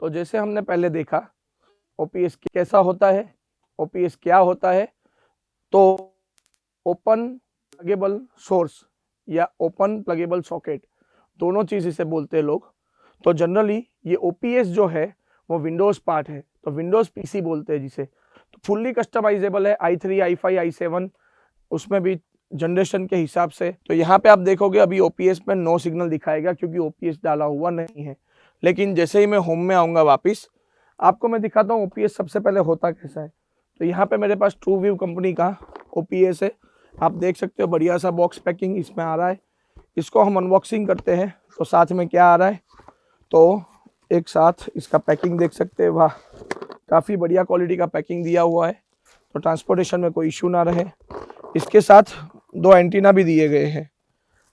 तो जैसे हमने पहले देखा ओपीएस कैसा होता है, ओपीएस क्या होता है, तो ओपन प्लगेबल सोर्स या ओपन प्लगेबल सॉकेट दोनों चीज इसे बोलते हैं लोग। तो जनरली ये ओपीएस जो है वो विंडोज पार्ट है, तो विंडोज पीसी बोलते हैं जिसे। तो फुल्ली कस्टमाइजेबल है i3, i5, i7 उसमें भी जनरेशन के हिसाब से। तो यहाँ पे आप देखोगे अभी ओपीएस में नो सिग्नल दिखाएगा क्योंकि ओपीएस डाला हुआ नहीं है, लेकिन जैसे ही मैं होम में आऊँगा वापस आपको मैं दिखाता हूँ ओपीएस सबसे पहले होता कैसा है। तो यहाँ पे मेरे पास ट्रू व्यू कंपनी का ओपीएस है, आप देख सकते हो बढ़िया सा बॉक्स पैकिंग इसमें आ रहा है। इसको हम अनबॉक्सिंग करते हैं तो साथ में क्या आ रहा है, तो एक साथ इसका पैकिंग देख सकते हैं, वाह काफ़ी बढ़िया क्वालिटी का पैकिंग दिया हुआ है, तो ट्रांसपोर्टेशन में कोई इशू ना रहे। इसके साथ 2 एंटीना भी दिए गए हैं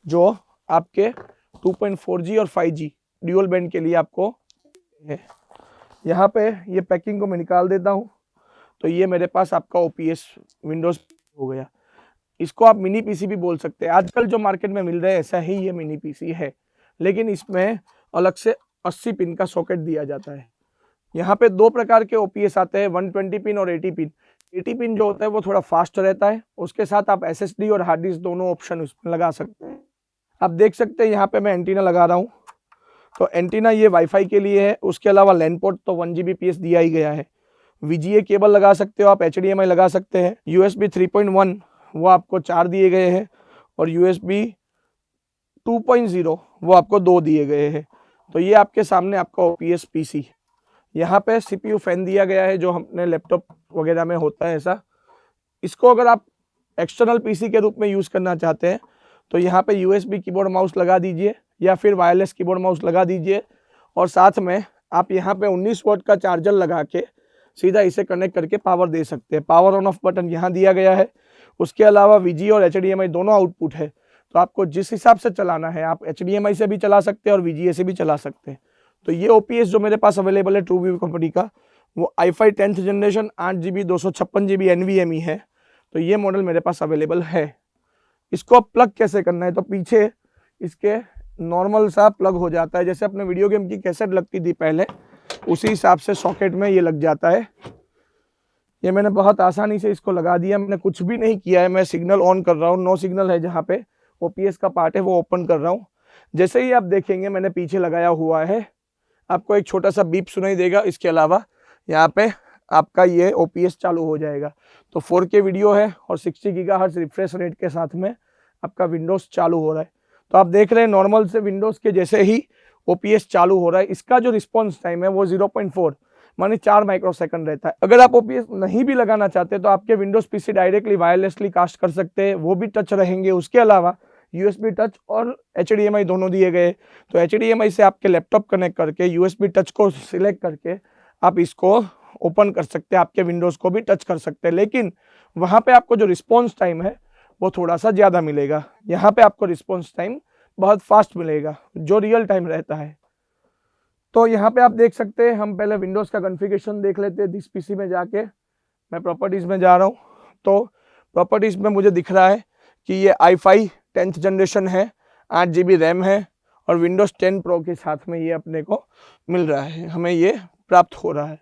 जो आपके 2.4G और 5G ड्यूअल बैंड के लिए आपको है। यहाँ पे ये पैकिंग को मैं निकाल देता हूँ, तो ये मेरे पास आपका ओपीएस विंडोज हो गया। इसको आप मिनी पीसी भी बोल सकते हैं, आजकल जो मार्केट में मिल रहा है ऐसा ही ये मिनी पीसी है, लेकिन इसमें अलग से 80 पिन का सॉकेट दिया जाता है। यहाँ पे 2 प्रकार के ओपीएस आते हैं, 120 पिन और 80 पिन। 80 पिन जो होता है वो थोड़ा फास्ट रहता है, उसके साथ आप एसएसडी और हार्ड डिस्क दोनों ऑप्शन उसमें लगा सकते हैं। आप देख सकते हैं यहाँ पे मैं एंटीना लगा रहा हूँ, तो एंटीना ये वाईफाई के लिए है, उसके अलावा लैन पोर्ट तो 1 Gbps दिया ही गया है। VGA केबल लगा सकते हो आप, HDMI लगा सकते हैं, USB 3.1 वो आपको 4 दिए गए हैं और USB 2.0 वो आपको 2 दिए गए हैं। तो ये आपके सामने आपका ओपीएस पीसी। यहाँ पे CPU फैन दिया गया है जो अपने लैपटॉप वगैरह में होता है ऐसा। इसको अगर आप एक्सटर्नल पीसी के रूप में यूज़ करना चाहते हैं तो यहाँ पे USB कीबोर्ड माउस लगा दीजिए या फिर वायरलेस कीबोर्ड माउस लगा दीजिए, और साथ में आप यहाँ पे 19 वोल्ट का चार्जर लगा के सीधा इसे कनेक्ट करके पावर दे सकते हैं। पावर ऑन ऑफ बटन यहाँ दिया गया है। उसके अलावा VGA और HDMI दोनों आउटपुट है, तो आपको जिस हिसाब से चलाना है आप HDMI से भी चला सकते हैं और VGA से भी चला सकते हैं। तो ये ओपीएस जो मेरे पास अवेलेबल है ट्रू व्यू कंपनी का, वो i5 10th generation 8GB 256GB NVMe है। तो ये मॉडल मेरे पास अवेलेबल है। इसको आप प्लग कैसे करना है, तो पीछे इसके नॉर्मल सा प्लग हो जाता है, जैसे अपने वीडियो गेम की कैसेट लगती थी पहले उसी हिसाब से सॉकेट में ये लग जाता है। ये मैंने बहुत आसानी से इसको लगा दिया, मैंने कुछ भी नहीं किया है, मैं सिग्नल ऑन कर रहा हूँ, नो सिग्नल है जहाँ पे ओपीएस का पार्ट है वो ओपन कर रहा हूँ। जैसे ही आप देखेंगे मैंने पीछे लगाया हुआ है, आपको एक छोटा सा बीप सुनाई देगा, इसके अलावा यहाँ पे आपका ये ओपीएस चालू हो जाएगा। तो 4K वीडियो है और 60 GHz रिफ्रेश रेट के साथ में आपका विंडोज चालू हो रहा है। तो आप देख रहे हैं नॉर्मल से विंडोज के जैसे ही ओपीएस चालू हो रहा है। इसका जो रिस्पॉन्स टाइम है वो 0.4 माने 4 माइक्रोसेकंड रहता है। अगर आप ओपीएस नहीं भी लगाना चाहते तो आपके Windows PC directly wirelessly cast कर सकते हैं, वो भी टच रहेंगे। उसके अलावा USB टच और HDMI दोनों दिए गए, तो HDMI से आपके लैपटॉप कनेक्ट करके USB टच को सिलेक्ट करके आप इसको ओपन कर सकते हैं, आपके विंडोज को भी टच कर सकते हैं। लेकिन वहाँ पे आपको जो रिस्पॉन्स टाइम है वो थोड़ा सा ज़्यादा मिलेगा, यहाँ पे आपको रिस्पॉन्स टाइम बहुत फास्ट मिलेगा जो रियल टाइम रहता है। तो यहाँ पे आप देख सकते हैं, हम पहले विंडोज़ का कॉन्फ़िगरेशन देख लेते हैं। दिस पीसी में जाके मैं प्रॉपर्टीज़ में जा रहा हूँ, तो प्रॉपर्टीज़ में मुझे दिख रहा है कि ये i5 10th जनरेशन है, 8GB रैम है और विंडोज़ 10 प्रो के साथ में ये अपने को मिल रहा है, हमें ये प्राप्त हो रहा है।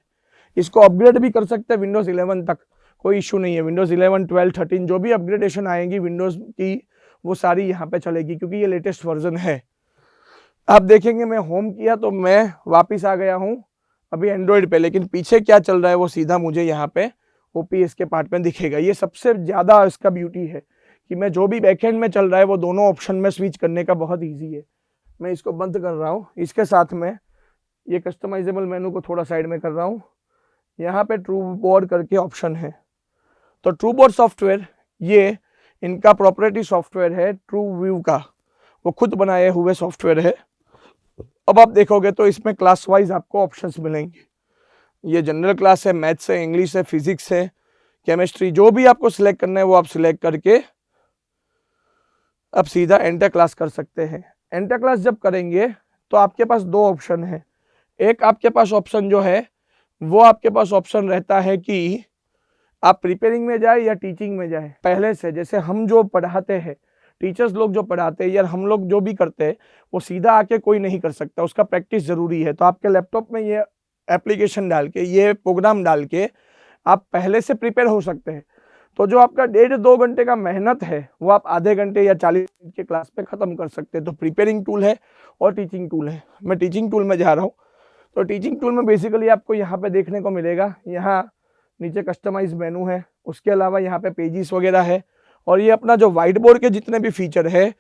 इसको अपग्रेड भी कर सकते हैं विंडोज़ 11 तक, कोई इशू नहीं है। विंडोज़ 11, 12, 13 जो भी अपग्रेडेशन आएंगी विंडोज़ की वो सारी यहाँ पे चलेगी क्योंकि ये लेटेस्ट वर्जन है। आप देखेंगे मैं होम किया तो मैं वापस आ गया हूँ अभी एंड्रॉयड पे, लेकिन पीछे क्या चल रहा है वो सीधा मुझे यहाँ पे ओपीएस के पार्ट में दिखेगा। ये सबसे ज़्यादा इसका ब्यूटी है कि मैं जो भी बैकएंड में चल रहा है वो दोनों ऑप्शन में स्विच करने का बहुत ईजी है। मैं इसको बंद कर रहा हूँ, इसके साथ में ये कस्टमाइजेबल मेनू को थोड़ा साइड में कर रहा हूँ। यहाँ पे ट्रू बोर्ड करके ऑप्शन है, तो ट्रू बोर्ड सॉफ्टवेयर ये इनका प्रॉपर्टी सॉफ्टवेयर है ट्रू व्यू का, वो खुद बनाए हुए सॉफ्टवेयर है। अब आप देखोगे तो इसमें क्लास वाइज आपको ऑप्शंस मिलेंगे। ये जनरल क्लास है, मैथ्स है, इंग्लिश है, फिजिक्स है, केमिस्ट्री, जो भी आपको सिलेक्ट करना है वो आप सिलेक्ट करके अब सीधा एंटर क्लास कर सकते हैं। एंटर क्लास जब करेंगे तो आपके पास 2 ऑप्शन है। एक आपके पास ऑप्शन जो है वो आपके पास ऑप्शन रहता है कि आप प्रिपेयरिंग में जाए या टीचिंग में जाए। पहले से जैसे हम जो पढ़ाते हैं, टीचर्स लोग जो पढ़ाते हैं या हम लोग जो भी करते हैं वो सीधा आके कोई नहीं कर सकता, उसका प्रैक्टिस जरूरी है। तो आपके लैपटॉप में ये एप्लीकेशन डाल के, ये प्रोग्राम डाल के आप पहले से प्रिपेयर हो सकते हैं। तो जो आपका 1.5-2 घंटे का मेहनत है वो आप आधे घंटे या 40 मिनट के क्लास पे खत्म कर सकते हैं। तो प्रिपेयरिंग टूल है और टीचिंग टूल है। मैं टीचिंग टूल में जा रहा हूँ। तो टीचिंग टूल में बेसिकली आपको यहाँ पे देखने को मिलेगा, यहाँ नीचे कस्टमाइज मेनू है, उसके अलावा यहाँ पे पेजेस वगैरह है, और ये अपना जो व्हाइट बोर्ड के जितने भी फीचर है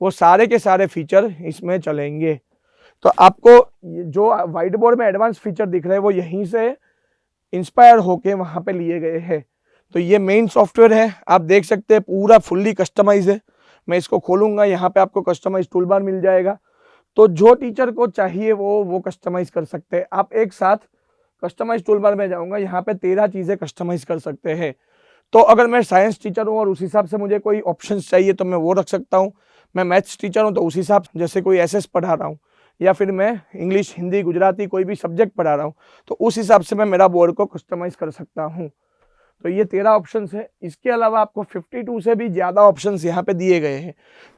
वो सारे के सारे फीचर इसमें चलेंगे। तो आपको जो व्हाइट बोर्ड में एडवांस फीचर दिख रहे हैं वो यहीं से इंस्पायर होके वहां पे लिए गए हैं। तो ये मेन सॉफ्टवेयर है, आप देख सकते हैं पूरा फुल्ली कस्टमाइज है। मैं इसको खोलूंगा, यहाँ पे आपको कस्टमाइज टूल बार मिल जाएगा। तो जो टीचर को चाहिए वो कस्टमाइज कर सकते हैं। आप एक साथ कस्टमाइज टूल बार में जाऊंगा, यहाँ पे 13 चीजें कस्टमाइज कर सकते हैं। तो अगर मैं साइंस टीचर हूँ और उस हिसाब से मुझे कोई ऑप्शन चाहिए तो मैं वो रख सकता हूँ। मैं मैथ्स टीचर हूँ तो उस हिसाब से, जैसे कोई एसएस पढ़ा रहा हूँ या फिर मैं इंग्लिश, हिंदी, गुजराती कोई भी सब्जेक्ट पढ़ा रहा हूँ तो उस हिसाब से मैं मेरा बोर्ड को कस्टमाइज कर सकता हूँ। तो ये 13 ऑप्शंस है। इसके अलावा आपको 52 से भी ज़्यादा ऑप्शंस यहाँ पे दिए गए हैं।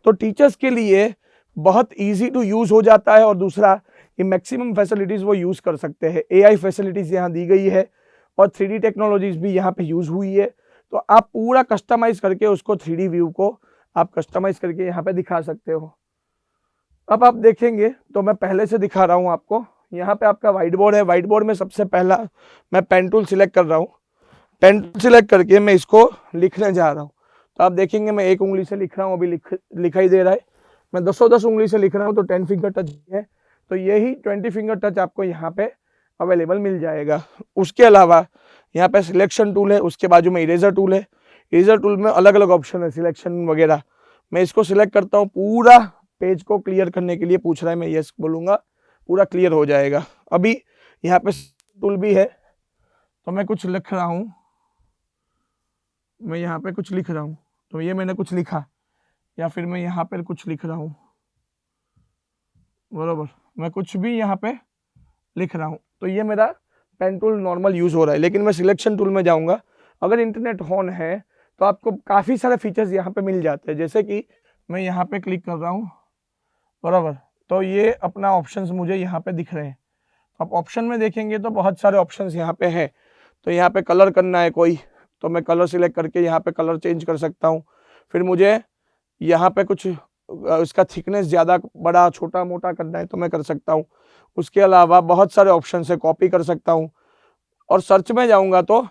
तो टीचर्स के लिए बहुत इजी टू यूज़ हो जाता है। और दूसरा, ये मैक्सिमम फैसिलिटीज़ वो यूज़ कर सकते हैं। एआई फैसिलिटीज़ यहाँ दी गई है और 3D टेक्नोलॉजीज़ भी यहाँ पे यूज़ हुई है। तो आप पूरा कस्टमाइज करके उसको 3D व्यू को आप कस्टमाइज करके यहाँ पे दिखा सकते हो। अब आप देखेंगे तो मैं पहले से दिखा रहा हूँ आपको। यहाँ पे आपका व्हाइट बोर्ड है। व्हाइट बोर्ड में सबसे पहला मैं पेन टूल सिलेक्ट कर रहा हूँ। पेन टूल सिलेक्ट करके मैं इसको लिखने जा रहा हूँ। तो आप देखेंगे मैं एक उंगली से लिख रहा हूँ, अभी लिखाई दे रहा है। मैं 10 उंगली से लिख रहा हूँ तो 10 फिंगर टच है। तो यही 20 फिंगर टच आपको यहाँ पे अवेलेबल मिल जाएगा। उसके अलावा यहाँ पे सिलेक्शन टूल है, उसके बाजू में इरेजर टूल है। इरेजर टूल में अलग अलग ऑप्शन है, सिलेक्शन वगैरह। मैं इसको सिलेक्ट करता हूँ, पूरा पेज को क्लियर करने के लिए पूछ रहा है, मैं यस बोलूँगा, पूरा क्लियर हो जाएगा। अभी यहाँ पे टूल भी है, तो मैं कुछ लिख रहा हूँ, मैं यहाँ पे कुछ लिख रहा हूँ तो ये मैंने कुछ लिखा, या फिर मैं यहाँ पर कुछ लिख रहा हूँ, बराबर, मैं कुछ भी यहाँ पे लिख रहा हूँ तो ये मेरा पेन टूल नॉर्मल यूज़ हो रहा है। लेकिन मैं सिलेक्शन टूल में जाऊँगा, अगर इंटरनेट ऑन है तो आपको काफ़ी सारे फीचर्स यहाँ पे मिल जाते हैं। जैसे कि मैं यहाँ पे क्लिक कर रहा हूँ, बराबर, तो ये अपना ऑप्शंस मुझे यहाँ पे दिख रहे हैं। अब ऑप्शन में देखेंगे तो बहुत सारे ऑप्शंस यहाँ पे हैं। तो यहाँ पे कलर करना है कोई, तो मैं कलर सिलेक्ट करके यहाँ पे कलर चेंज कर सकता हूँ। फिर मुझे यहाँ पे कुछ इसका थिकनेस ज़्यादा बड़ा छोटा मोटा करना है तो मैं कर सकता हूँ। उसके अलावा बहुत सारे ऑप्शन है, कॉपी कर सकता हूँ। और सर्च में जाऊँगा तो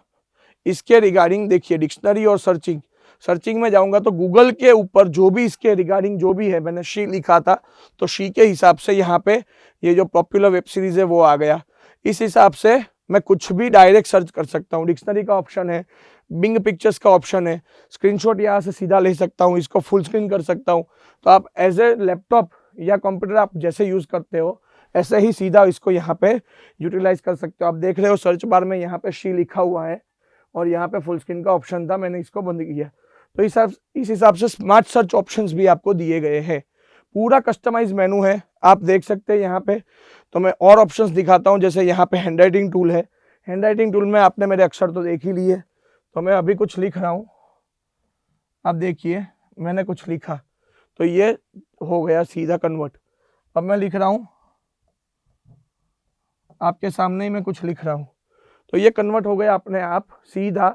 इसके रिगार्डिंग देखिए, डिक्शनरी और सर्चिंग में जाऊँगा तो गूगल के ऊपर जो भी इसके रिगार्डिंग जो भी है, मैंने शी लिखा था तो शी के हिसाब से यहाँ पे ये जो पॉपुलर वेब सीरीज़ है वो आ गया। इस हिसाब से मैं कुछ भी डायरेक्ट सर्च कर सकता हूँ। डिक्शनरी का ऑप्शन है, बिंग पिक्चर्स का ऑप्शन है, स्क्रीनशॉट यहाँ से सीधा ले सकता हूँ, इसको फुल स्क्रीन कर सकता हूँ। तो आप एज ए लैपटॉप या कंप्यूटर आप जैसे यूज़ करते हो ऐसे ही सीधा इसको यहाँ पे यूटिलाइज कर सकते हो। आप देख रहे हो सर्च बार में यहाँ पे शी लिखा हुआ है और यहाँ पे फुल स्क्रीन का ऑप्शन था, मैंने इसको बंद किया। तो इस हिसाब से स्मार्ट सर्च ऑप्शंस भी आपको दिए गए हैं। पूरा कस्टमाइज मेनू है, आप देख सकते हैं यहाँ पे। तो मैं और ऑप्शंस दिखाता हूँ, जैसे यहाँ पे हैंडराइटिंग टूल है। हैंडराइटिंग टूल में आपने मेरे अक्षर तो देख ही लिए, तो मैं अभी कुछ लिख रहा हूँ, आप देखिए मैंने कुछ लिखा तो ये हो गया सीधा कन्वर्ट। अब मैं लिख रहा हूँ, आपके सामने ही मैं कुछ लिख रहा हूँ तो ये कन्वर्ट हो गया अपने आप सीधा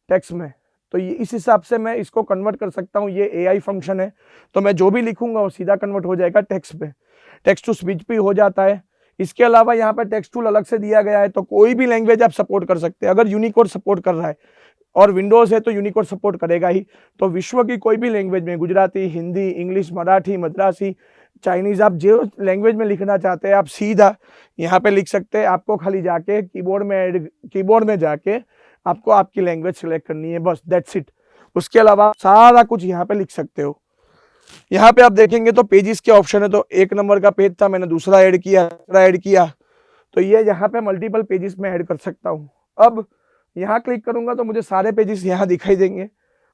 टेक्स्ट में। तो ये इस हिसाब से मैं इसको कन्वर्ट कर सकता हूँ। ये एआई फंक्शन है, तो मैं जो भी लिखूंगा वो सीधा कन्वर्ट हो जाएगा टेक्स्ट पे। टेक्स्ट टू स्पीच भी हो जाता है। इसके अलावा यहाँ पे टेक्स्ट टूल अलग से दिया गया है, तो कोई भी लैंग्वेज आप सपोर्ट कर सकते हैं। अगर यूनिकोड सपोर्ट कर रहा है और विंडोज़ है तो यूनिकोड सपोर्ट करेगा ही। तो विश्व की कोई भी लैंग्वेज में, गुजराती, हिंदी, इंग्लिश, मराठी, मद्रासी, चाइनीज़, आप जो लैंग्वेज में लिखना चाहते हैं आप सीधा यहाँ पे लिख सकते हैं। आपको खाली जाके कीबोर्ड में जाके आपको आपकी लैंग्वेज सेलेक्ट करनी है, बस दैट्स इट। उसके अलावा सारा कुछ यहाँ पे लिख सकते हो। यहाँ पे आप देखेंगे तो पेजेस के ऑप्शन है। तो 1 नंबर का पेज था, मैंने दूसरा ऐड किया, तीसरा ऐड किया, तो ये यहाँ पे मल्टीपल पेजेस में ऐड कर सकता हूँ। अब यहाँ क्लिक करूंगा तो मुझे सारे पेजेस यहाँ दिखाई देंगे।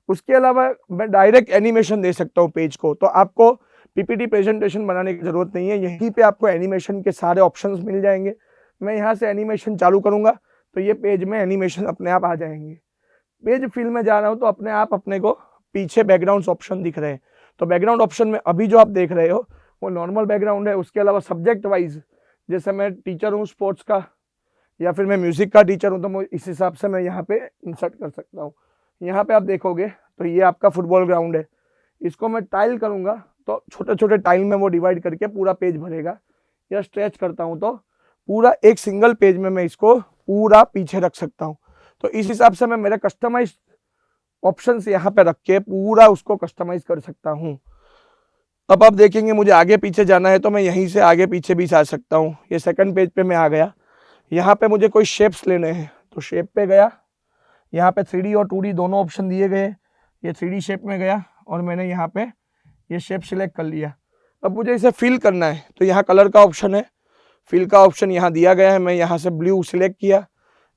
उसके अलावा मैं डायरेक्ट एनिमेशन दे सकता हूँ पेज को। तो आपको पीपीटी प्रेजेंटेशन बनाने की जरूरत नहीं है, यहीं पे आपको एनिमेशन के सारे ऑप्शंस मिल जाएंगे। मैं यहाँ से एनिमेशन चालू करूंगा तो ये पेज में एनिमेशन अपने आप आ जाएंगे। पेज फिल में जा रहा हूँ तो अपने आप अपने को पीछे बैकग्राउंड ऑप्शन दिख रहे हैं। तो बैकग्राउंड ऑप्शन में अभी जो आप देख रहे हो वो नॉर्मल बैकग्राउंड है। उसके अलावा सब्जेक्ट वाइज, जैसे मैं टीचर हूँ स्पोर्ट्स का, या फिर मैं म्यूजिक का टीचर हूँ तो इस हिसाब से मैं यहाँ पे इंसर्ट कर सकता हूँ। यहाँ पे आप देखोगे तो ये आपका फुटबॉल ग्राउंड है, इसको मैं टाइल करूँगा तो छोटे छोटे टाइल में वो डिवाइड करके पूरा पेज भरेगा, या स्ट्रेच करता हूँ तो पूरा एक सिंगल पेज में मैं इसको पूरा पीछे रख सकता हूँ। तो इस हिसाब से मैं मेरे कस्टमाइज ऑप्शंस यहाँ पे रख के पूरा उसको कस्टमाइज कर सकता हूँ। अब आप देखेंगे मुझे आगे पीछे जाना है तो मैं यहीं से आगे पीछे भी जा सकता हूँ। ये सेकंड पेज पे मैं आ गया, यहाँ पे मुझे कोई शेप्स लेने हैं तो शेप पे गया, यहाँ पे 3D और 2D दोनों ऑप्शन दिए गए। ये 3D शेप में गया और मैंने यहाँ पे ये शेप सिलेक्ट कर लिया। अब मुझे इसे फिल करना है तो यहाँ कलर का ऑप्शन है, फिल का ऑप्शन यहाँ दिया गया है। मैं यहाँ से ब्लू सिलेक्ट किया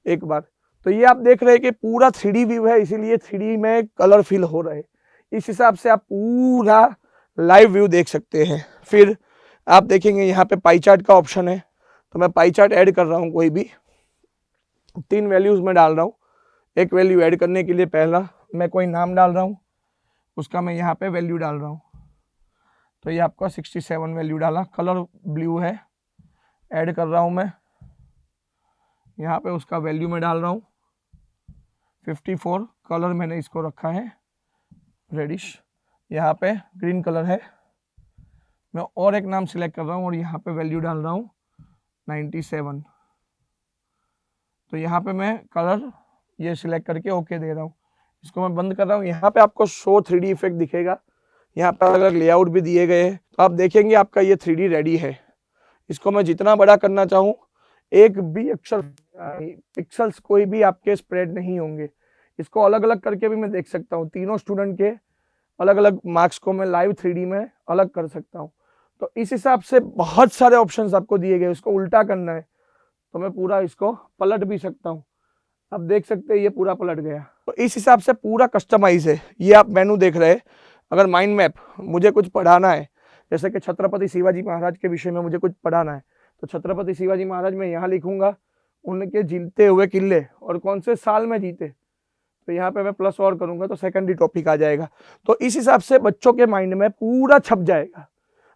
एक बार, तो ये आप देख रहे हैं कि पूरा 3D व्यू है, इसीलिए 3D में कलर फिल हो रहे हैं। इस हिसाब से आप पूरा लाइव व्यू देख सकते हैं। फिर आप देखेंगे यहाँ पे पाई चार्ट का ऑप्शन है, तो मैं पाई चार्ट ऐड कर रहा हूँ। कोई भी 3 वैल्यूज में डाल रहा हूँ। एक वैल्यू ऐड करने के लिए पहला मैं कोई नाम डाल रहा हूँ, उसका मैं यहाँ पे वैल्यू डाल रहा हूँ। तो ये आपका 67 वैल्यू डाला, कलर ब्लू है, ऐड कर रहा हूँ मैं यहाँ पे, उसका वैल्यू में डाल रहा हूँ 54। कलर मैंने इसको रखा है रेडिश, यहाँ पे ग्रीन कलर है। मैं और एक नाम सिलेक्ट कर रहा हूँ और यहाँ पे वैल्यू डाल रहा हूँ 97। तो यहाँ पे मैं कलर ये सिलेक्ट करके ओके दे रहा हूँ। इसको मैं बंद कर रहा हूँ। यहाँ पे आपको शो 3D इफेक्ट दिखेगा, यहाँ पे अलग अलग लेआउट भी दिए गए हैं। तो आप देखेंगे आपका ये 3D रेडी है। इसको मैं जितना बड़ा करना चाहूँ, एक भी अक्षर पिक्सल्स कोई भी आपके स्प्रेड नहीं होंगे। इसको अलग अलग करके भी मैं देख सकता हूँ। तीनों स्टूडेंट के अलग अलग मार्क्स को मैं लाइव 3D में अलग कर सकता हूँ। तो इस हिसाब से बहुत सारे ऑप्शंस आपको दिए गए। उसको उल्टा करना है तो मैं पूरा इसको पलट भी सकता हूँ। आप देख सकते हैं ये पूरा पलट गया। तो इस हिसाब से पूरा कस्टमाइज है। ये आप मेनू देख रहे हैं। अगर माइंड मैप मुझे कुछ पढ़ाना है, जैसे कि छत्रपति शिवाजी महाराज के विषय में मुझे कुछ पढ़ाना है, तो छत्रपति शिवाजी महाराज मैं यहाँ लिखूंगा उनके जीते हुए किले और कौन से साल में जीते, तो यहाँ पे मैं प्लस और करूंगा तो सेकेंडरी टॉपिक आ जाएगा। तो इस हिसाब से बच्चों के माइंड में पूरा छप जाएगा।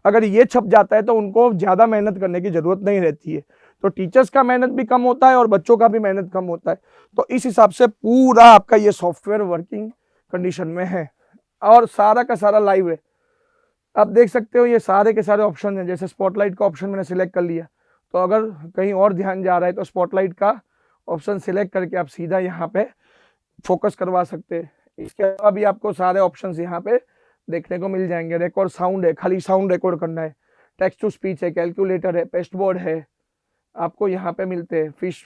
अगर ये छप जाता है तो उनको ज़्यादा मेहनत करने की जरूरत नहीं रहती है। तो टीचर्स का मेहनत भी कम होता है और बच्चों का भी मेहनत कम होता है। तो इस हिसाब से पूरा आपका ये सॉफ्टवेयर वर्किंग कंडीशन में है और सारा का सारा लाइव है। आप देख सकते हो ये सारे के सारे ऑप्शन हैं। जैसे स्पॉटलाइट का ऑप्शन मैंने सिलेक्ट कर लिया, तो अगर कहीं और ध्यान जा रहा है तो स्पॉटलाइट का ऑप्शन सिलेक्ट करके आप सीधा यहाँ पे फोकस करवा सकते हैं। इसके अलावा भी आपको सारे ऑप्शंस यहाँ पे देखने को मिल जाएंगे। रिकॉर्ड साउंड है, खाली साउंड रिकॉर्ड करना है। टेक्स्ट टू स्पीच है, कैलकुलेटर है, पेस्ट बोर्ड है, आपको यहाँ पे मिलते हैं। फिश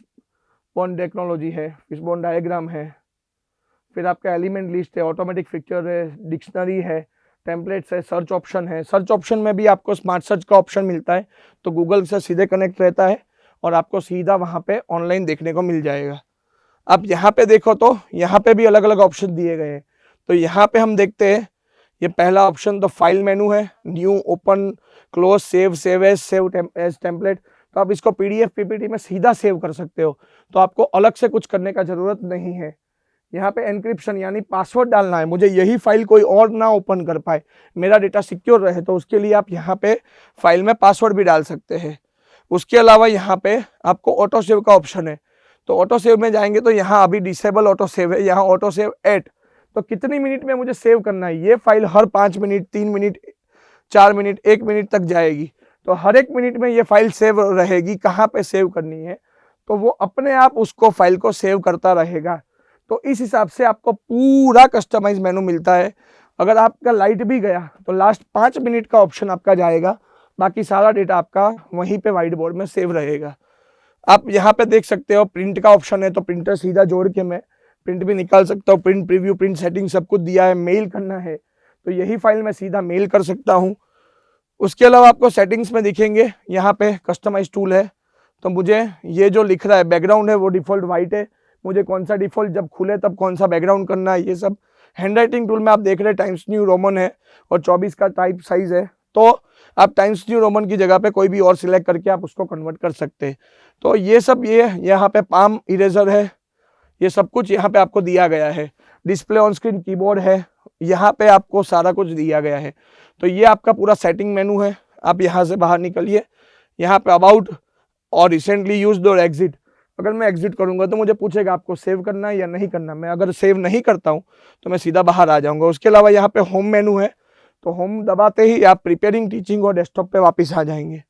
बॉन्ड टेक्नोलॉजी है, फिश बॉन्ड डायग्राम है, फिर आपका एलिमेंट लिस्ट है, ऑटोमेटिक फिक्चर है, डिक्शनरी है, टेम्पलेट्स है, सर्च ऑप्शन है। सर्च ऑप्शन में भी आपको स्मार्ट सर्च का ऑप्शन मिलता है, तो गूगल से सीधे कनेक्ट रहता है और आपको सीधा वहाँ पे ऑनलाइन देखने को मिल जाएगा। आप यहाँ पे देखो तो यहाँ पे भी अलग अलग ऑप्शन दिए गए हैं। तो यहाँ पे हम देखते हैं, ये पहला ऑप्शन तो फाइल मेनू है, new, open, close, save as, save as template. तो आप इसको PDF PPT में सीधा सेव कर सकते हो, तो आपको अलग से कुछ करने का जरूरत नहीं है। यहाँ पे एनक्रिप्शन यानी पासवर्ड डालना है, मुझे यही फाइल कोई और ना ओपन कर पाए, मेरा डेटा सिक्योर रहे, तो उसके लिए आप यहाँ पे फाइल में पासवर्ड भी डाल सकते हैं। उसके अलावा यहाँ पे आपको ऑटो सेव का ऑप्शन है, तो ऑटो सेव में जाएंगे तो यहाँ अभी डिसेबल ऑटो सेव है, यहाँ ऑटो सेव एट। तो कितनी मिनट में मुझे सेव करना है, ये फाइल हर 5 मिनट, 3 मिनट, 4 मिनट, 1 मिनट तक जाएगी। तो हर 1 मिनट में ये फाइल सेव रहेगी। कहाँ पे सेव करनी है तो वो अपने आप उसको फाइल को सेव करता रहेगा। तो इस हिसाब से आपको पूरा कस्टमाइज मेनू मिलता है। अगर आपका लाइट भी गया तो लास्ट 5 मिनट का ऑप्शन आपका जाएगा, बाकी सारा डेटा आपका वहीं पे व्हाइट बोर्ड में सेव रहेगा। आप यहाँ पे देख सकते हो प्रिंट का ऑप्शन है, तो प्रिंटर सीधा जोड़ के मैं प्रिंट भी निकाल सकता हूँ। प्रिंट प्रीव्यू, प्रिंट सेटिंग सब कुछ दिया है। मेल करना है तो यही फाइल मैं सीधा मेल कर सकता हूँ। उसके अलावा आपको सेटिंग्स में दिखेंगे यहाँ पे कस्टमाइज टूल है, तो मुझे ये जो लिख रहा है बैकग्राउंड है वो डिफॉल्ट वाइट है, मुझे कौन सा डिफॉल्ट जब खुले तब कौन सा बैकग्राउंड करना है, ये सब। हैंडराइटिंग टूल में आप देख रहे हैं टाइम्स न्यू रोमन है और 24 का टाइप साइज है, तो आप टाइम्स न्यू रोमन की जगह पे कोई भी और सिलेक्ट करके आप उसको कन्वर्ट कर सकते हैं। तो ये सब, ये यहाँ पे पाम इरेजर है, ये सब कुछ यहाँ पे आपको दिया गया है। डिस्प्ले ऑन स्क्रीन कीबोर्ड है, यहाँ पे आपको सारा कुछ दिया गया है। तो ये आपका पूरा सेटिंग मेनू है। आप यहाँ से बाहर निकलिए, यहाँ पे अबाउट और रिसेंटली यूज्ड और एग्जिट, अगर मैं एग्जिट करूंगा तो मुझे पूछेगा आपको सेव करना है या नहीं करना। मैं अगर सेव नहीं करता हूं तो मैं सीधा बाहर आ जाऊंगा। उसके अलावा यहाँ पे होम मेनू है, तो होम दबाते ही आप प्रिपेयरिंग टीचिंग और डेस्कटॉप पे वापस आ जाएंगे।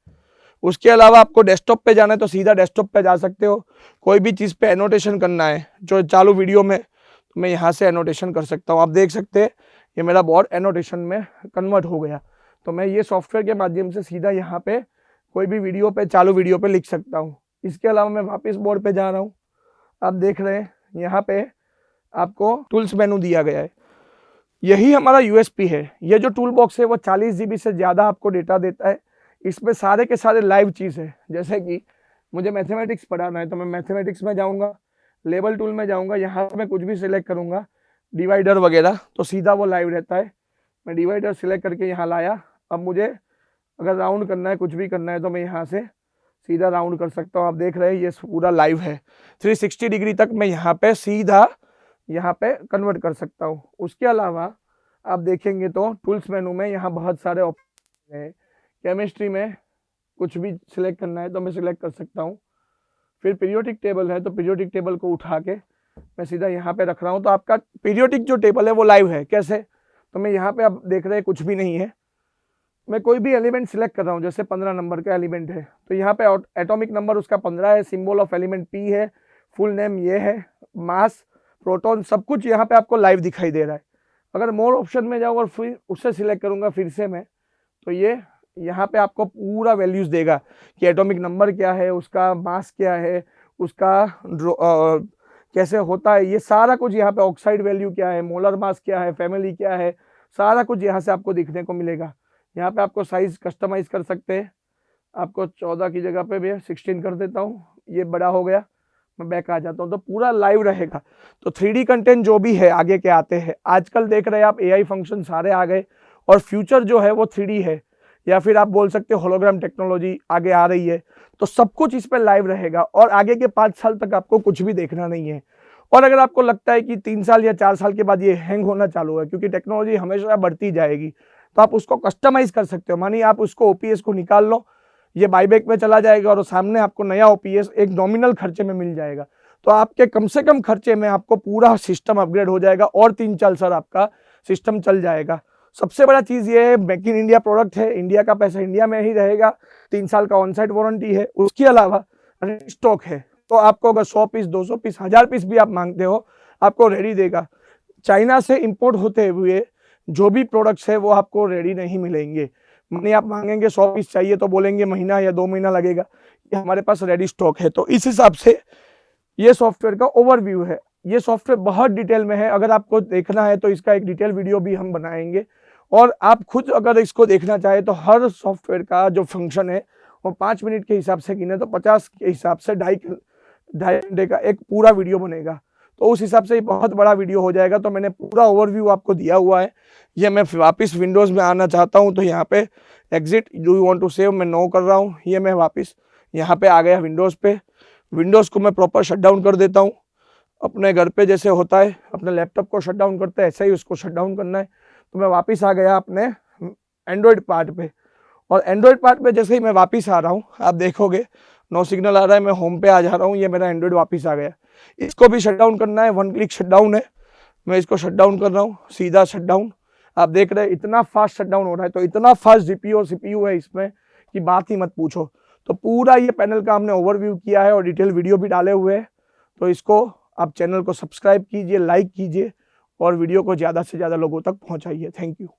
उसके अलावा आपको डेस्कटॉप पे जाना है तो सीधा डेस्कटॉप पे जा सकते हो। कोई भी चीज़ पे एनोटेशन करना है जो चालू वीडियो में, तो मैं यहाँ से एनोटेशन कर सकता हूँ। आप देख सकते हैं ये मेरा बोर्ड एनोटेशन में कन्वर्ट हो गया। तो मैं ये सॉफ्टवेयर के माध्यम से सीधा यहाँ पे कोई भी वीडियो पे, चालू वीडियो पे लिख सकता हूँ। इसके अलावा मैं वापस बोर्ड पे जा रहा हूँ। आप देख रहे हैं यहाँ पे आपको टूल्स मेनू दिया गया है। यही हमारा यूएसपी है। ये जो टूल बॉक्स है वो 40 GB से ज़्यादा आपको डेटा देता है। इसमें सारे के सारे लाइव चीज़ है। जैसे कि मुझे मैथमेटिक्स पढ़ाना है तो मैं मैथमेटिक्स में जाऊँगा, लेवल टूल में जाऊँगा, यहाँ मैं कुछ भी सिलेक्ट करूँगा, डिवाइडर वगैरह, तो सीधा वो लाइव रहता है। मैं डिवाइडर सिलेक्ट करके यहाँ लाया। अब मुझे अगर राउंड करना है, कुछ भी करना है, तो मैं यहाँ से सीधा राउंड कर सकता हूँ। आप देख रहे हैं ये पूरा लाइव है। 360 डिग्री तक मैं यहाँ पे सीधा यहाँ पे कन्वर्ट कर सकता हूँ। उसके अलावा आप देखेंगे तो टूल्स मेनू में यहाँ बहुत सारे ऑप्शन है। केमिस्ट्री में कुछ भी सिलेक्ट करना है तो मैं सिलेक्ट कर सकता हूँ। फिर पीरियोडिक टेबल है तो पीरियोडिक टेबल को उठा के मैं सीधा यहाँ पे रख रहा हूँ। तो आपका पीरियोडिक जो टेबल है वो लाइव है। कैसे? तो मैं यहाँ पे आप देख रहे हैं कुछ भी नहीं है। मैं कोई भी एलिमेंट सिलेक्ट कर रहा हूँ, जैसे 15 नंबर का एलिमेंट है तो यहाँ पे एटॉमिक नंबर उसका 15 है, सिंबल ऑफ एलिमेंट P है, फुल नेम ये है, मास, प्रोटॉन, सब कुछ यहाँ पे आपको लाइव दिखाई दे रहा है। अगर मोर ऑप्शन में जाऊँ और फिर उससे सिलेक्ट करूँगा फिर से मैं, तो ये यहाँ पे आपको पूरा वैल्यूज देगा कि एटॉमिक नंबर क्या है, उसका मास क्या है, उसका कैसे होता है, ये सारा कुछ यहाँ पे ऑक्साइड वैल्यू क्या है, मोलर मास क्या है, फैमिली क्या है, सारा कुछ यहाँ से आपको देखने को मिलेगा। यहाँ पे आपको साइज कस्टमाइज कर सकते हैं। आपको 14 की जगह पे भी 16 कर देता हूँ, ये बड़ा हो गया, मैं बैक आ जाता हूँ, तो पूरा लाइव रहेगा। तो 3D कंटेंट जो भी है आगे के आते हैं, आजकल देख रहे हैं आप AI फंक्शन सारे आ गए और फ्यूचर जो है वो 3D है, या फिर आप बोल सकते हो होलोग्राम टेक्नोलॉजी आगे आ रही है। तो सब कुछ इस पर लाइव रहेगा और आगे के 5 साल तक आपको कुछ भी देखना नहीं है। और अगर आपको लगता है कि 3 साल या 4 साल के बाद ये हैंग होना चालू है, क्योंकि टेक्नोलॉजी हमेशा बढ़ती जाएगी, तो आप उसको कस्टमाइज कर सकते हो। मानिए आप उसको OPS को निकाल लो, ये बाईबैक में चला जाएगा और सामने आपको नया OPS एक नॉमिनल खर्चे में मिल जाएगा। तो आपके कम से कम खर्चे में आपको पूरा सिस्टम अपग्रेड हो जाएगा और 3-4 साल आपका सिस्टम चल जाएगा। सबसे बड़ा चीज़ ये है, मेक इन इंडिया प्रोडक्ट है, इंडिया का पैसा इंडिया में ही रहेगा, 3 साल का ऑनसाइट वारंटी है। उसके अलावा स्टॉक है, तो आपको अगर 100 पीस, 200 पीस, 1000 पीस भी आप मांगते हो, आपको रेडी देगा। चाइना से इंपोर्ट होते हुए जो भी प्रोडक्ट्स है वो आपको रेडी नहीं मिलेंगे। मानिए आप मांगेंगे 100 पीस चाहिए तो बोलेंगे महीना या 2 महीना लगेगा, ये हमारे पास रेडी स्टॉक है। तो इस हिसाब से ये सॉफ्टवेयर का ओवरव्यू है। ये सॉफ्टवेयर बहुत डिटेल में है, अगर आपको देखना है तो इसका एक डिटेल वीडियो भी हम बनाएंगे। और आप खुद अगर इसको देखना चाहे तो हर सॉफ्टवेयर का जो फंक्शन है वो 5 मिनट के हिसाब से गिने तो 50 के हिसाब से 2.5 घंटे का एक पूरा वीडियो बनेगा। तो उस हिसाब से बहुत बड़ा वीडियो हो जाएगा। तो मैंने पूरा ओवरव्यू आपको दिया हुआ है। ये मैं वापस विंडोज़ में आना चाहता हूँ तो यहाँ पे exit, do you want to save, मैं नो कर रहा हूँ। ये मैं वापस यहाँ पे आ गया विंडोज़ पे। विंडोज़ को मैं प्रॉपर शट डाउन कर देता हूँ। अपने घर पे जैसे होता है अपने लैपटॉप को शट डाउन करते हैं, ऐसा ही उसको शट डाउन करना है। तो मैं वापस आ गया अपने एंड्रॉयड पार्ट पे, और एंड्रॉयड पार्ट पे जैसे ही मैं वापस आ रहा हूँ आप देखोगे नो सिग्नल आ रहा है, मैं होम पे आ जा रहा हूँ, ये मेरा एंड्रॉयड वापस आ गया। इसको भी शट डाउन करना है, 1 क्लिक शट डाउन है। मैं इसको शट डाउन कर रहा हूँ, सीधा शट डाउन। आप देख रहे हैं इतना फास्ट शट डाउन हो रहा है। तो इतना फास्ट GPU और CPU है इसमें कि बात ही मत पूछो। तो पूरा ये पैनल का हमने ओवरव्यू किया है और डिटेल वीडियो भी डाले हुए हैं। तो इसको आप चैनल को सब्सक्राइब कीजिए, लाइक कीजिए और वीडियो को ज़्यादा से ज़्यादा लोगों तक पहुँचाइए। Thank you.